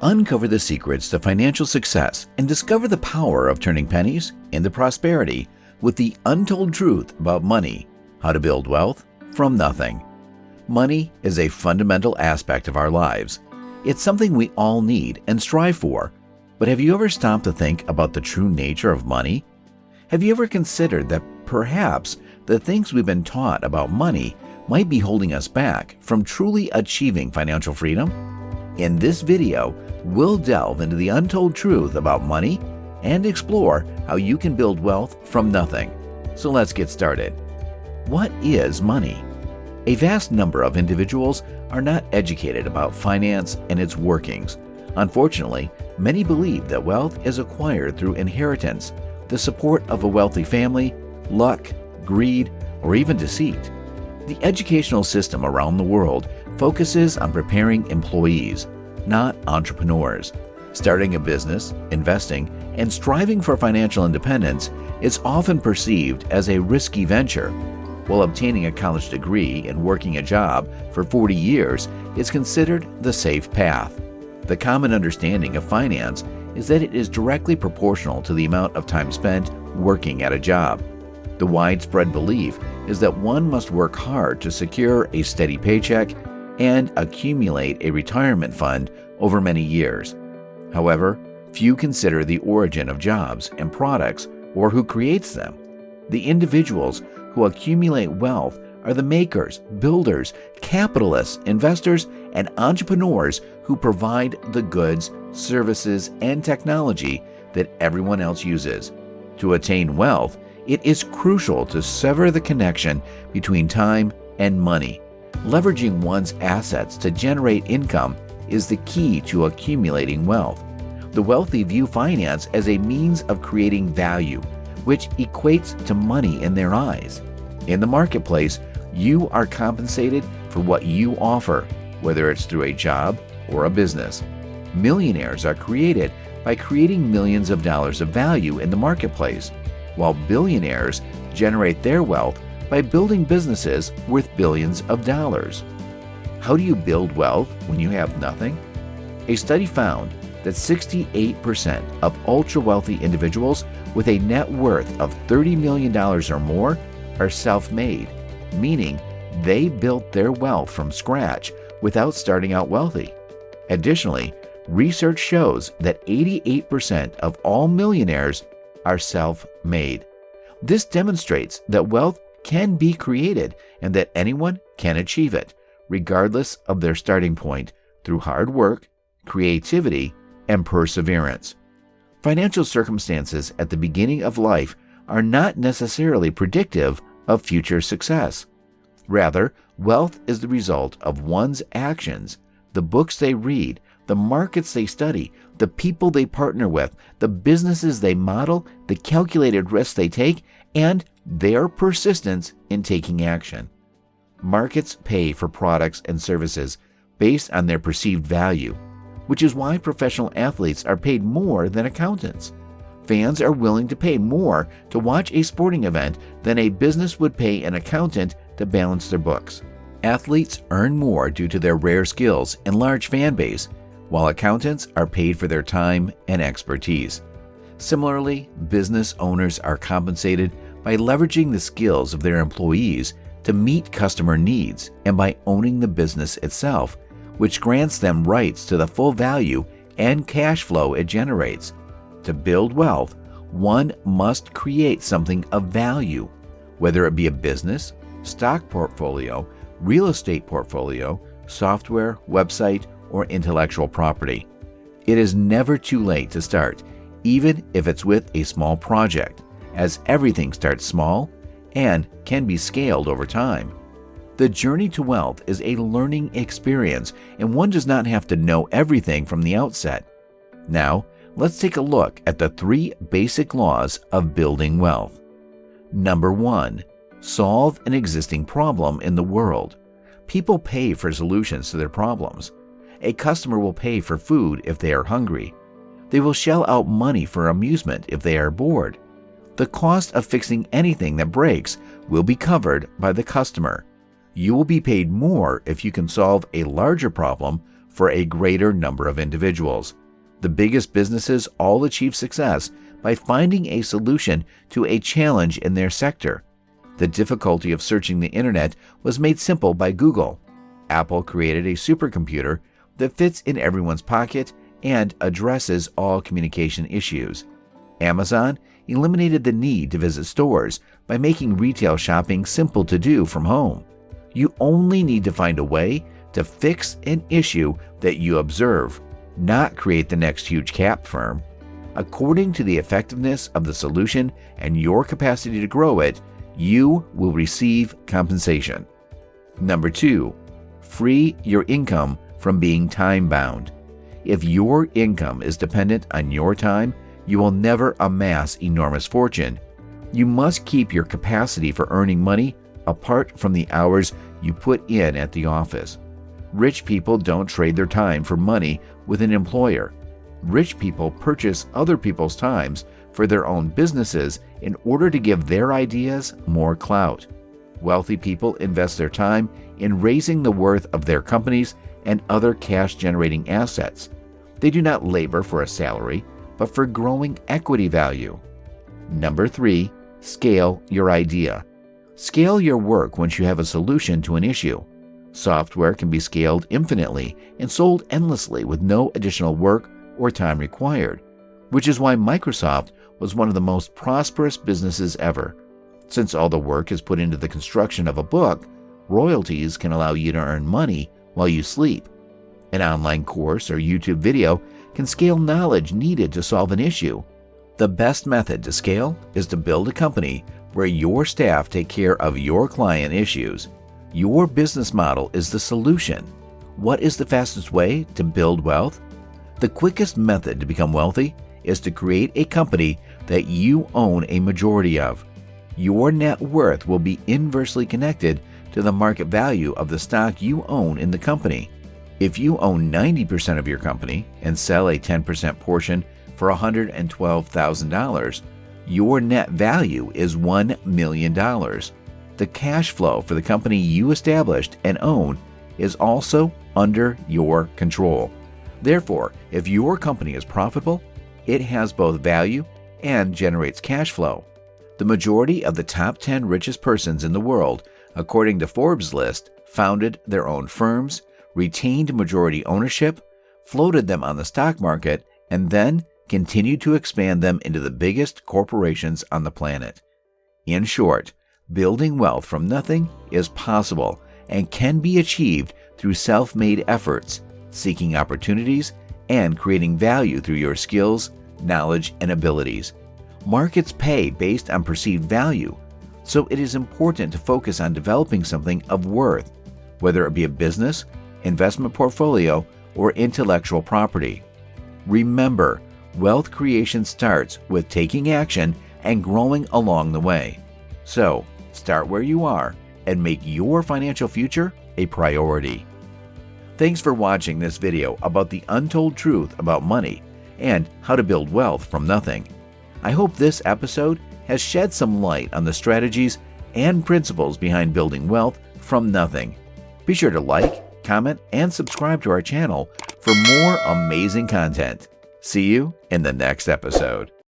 Uncover the secrets to financial success and discover the power of turning pennies into prosperity with the untold truth about money, how to build wealth from nothing. Money is a fundamental aspect of our lives. It's something we all need and strive for. But have you ever stopped to think about the true nature of money? Have you ever considered that perhaps the things we've been taught about money might be holding us back from truly achieving financial freedom? In this video, we'll delve into the untold truth about money and explore how you can build wealth from nothing. So let's get started. What is money? A vast number of individuals are not educated about finance and its workings. Unfortunately, many believe that wealth is acquired through inheritance, the support of a wealthy family, luck, greed, or even deceit. The educational system around the world focuses on preparing employees, not entrepreneurs. Starting a business, investing, and striving for financial independence is often perceived as a risky venture, while obtaining a college degree and working a job for 40 years is considered the safe path. The common understanding of finance is that it is directly proportional to the amount of time spent working at a job. The widespread belief is that one must work hard to secure a steady paycheck and accumulate a retirement fund over many years. However, few consider the origin of jobs and products or who creates them. The individuals who accumulate wealth are the makers, builders, capitalists, investors, and entrepreneurs who provide the goods, services, and technology that everyone else uses. To attain wealth, it is crucial to sever the connection between time and money. Leveraging one's assets to generate income is the key to accumulating wealth. The wealthy view finance as a means of creating value, which equates to money in their eyes. In the marketplace, you are compensated for what you offer, whether it's through a job or a business. Millionaires are created by creating millions of dollars of value in the marketplace, while billionaires generate their wealth by building businesses worth billions of dollars. How do you build wealth when you have nothing? A study found that 68% of ultra-wealthy individuals with a net worth of $30 million or more are self-made, meaning they built their wealth from scratch without starting out wealthy. Additionally, research shows that 88% of all millionaires are self-made. This demonstrates that wealth can be created and that anyone can achieve it, regardless of their starting point, through hard work, creativity, and perseverance. Financial circumstances at the beginning of life are not necessarily predictive of future success. Rather, wealth is the result of one's actions, the books they read, the markets they study, the people they partner with, the businesses they model, the calculated risks they take, and their persistence in taking action. Markets pay for products and services based on their perceived value, which is why professional athletes are paid more than accountants. Fans are willing to pay more to watch a sporting event than a business would pay an accountant to balance their books. Athletes earn more due to their rare skills and large fan base, while accountants are paid for their time and expertise. Similarly, business owners are compensated by leveraging the skills of their employees to meet customer needs and by owning the business itself, which grants them rights to the full value and cash flow it generates. To build wealth, one must create something of value, whether it be a business, stock portfolio, real estate portfolio, software, website, or intellectual property. It is never too late to start, even if it's with a small project, as everything starts small and can be scaled over time. The journey to wealth is a learning experience, and one does not have to know everything from the outset. Now, let's take a look at the 3 basic laws of building wealth. Number 1. Solve an existing problem in the world. People pay for solutions to their problems. A customer will pay for food if they are hungry. They will shell out money for amusement if they are bored. The cost of fixing anything that breaks will be covered by the customer. You will be paid more if you can solve a larger problem for a greater number of individuals. The biggest businesses all achieve success by finding a solution to a challenge in their sector. The difficulty of searching the internet was made simple by Google. Apple created a supercomputer that fits in everyone's pocket and addresses all communication issues. Amazon eliminated the need to visit stores by making retail shopping simple to do from home. You only need to find a way to fix an issue that you observe, not create the next huge cap firm. According to the effectiveness of the solution and your capacity to grow it, you will receive compensation. Number 2, free your income from being time-bound. If your income is dependent on your time, you will never amass enormous fortune. You must keep your capacity for earning money apart from the hours you put in at the office. Rich people don't trade their time for money with an employer. Rich people purchase other people's times for their own businesses in order to give their ideas more clout. Wealthy people invest their time in raising the worth of their companies and other cash-generating assets. They do not labor for a salary, but for growing equity value. Number 3, scale your idea. Scale your work once you have a solution to an issue. Software can be scaled infinitely and sold endlessly with no additional work or time required, which is why Microsoft was one of the most prosperous businesses ever. Since all the work is put into the construction of a book, royalties can allow you to earn money while you sleep. An online course or YouTube video can scale knowledge needed to solve an issue. The best method to scale is to build a company where your staff take care of your client issues. Your business model is the solution. What is the fastest way to build wealth? The quickest method to become wealthy is to create a company that you own a majority of. Your net worth will be inversely connected to the market value of the stock you own in the company. If you own 90% of your company and sell a 10% portion for $112,000, your net value is $1 million. The cash flow for the company you established and own is also under your control. Therefore, if your company is profitable, it has both value and generates cash flow. The majority of the top 10 richest persons in the world, according to Forbes' list, founded their own firms, retained majority ownership, floated them on the stock market, and then continued to expand them into the biggest corporations on the planet. In short, building wealth from nothing is possible and can be achieved through self-made efforts, seeking opportunities, and creating value through your skills, knowledge, and abilities. Markets pay based on perceived value, so it is important to focus on developing something of worth, whether it be a business, investment portfolio, or intellectual property. Remember, wealth creation starts with taking action and growing along the way. So, start where you are and make your financial future a priority. Thanks for watching this video about the untold truth about money and how to build wealth from nothing. I hope this episode has shed some light on the strategies and principles behind building wealth from nothing. Be sure to like, comment, and subscribe to our channel for more amazing content. See you in the next episode.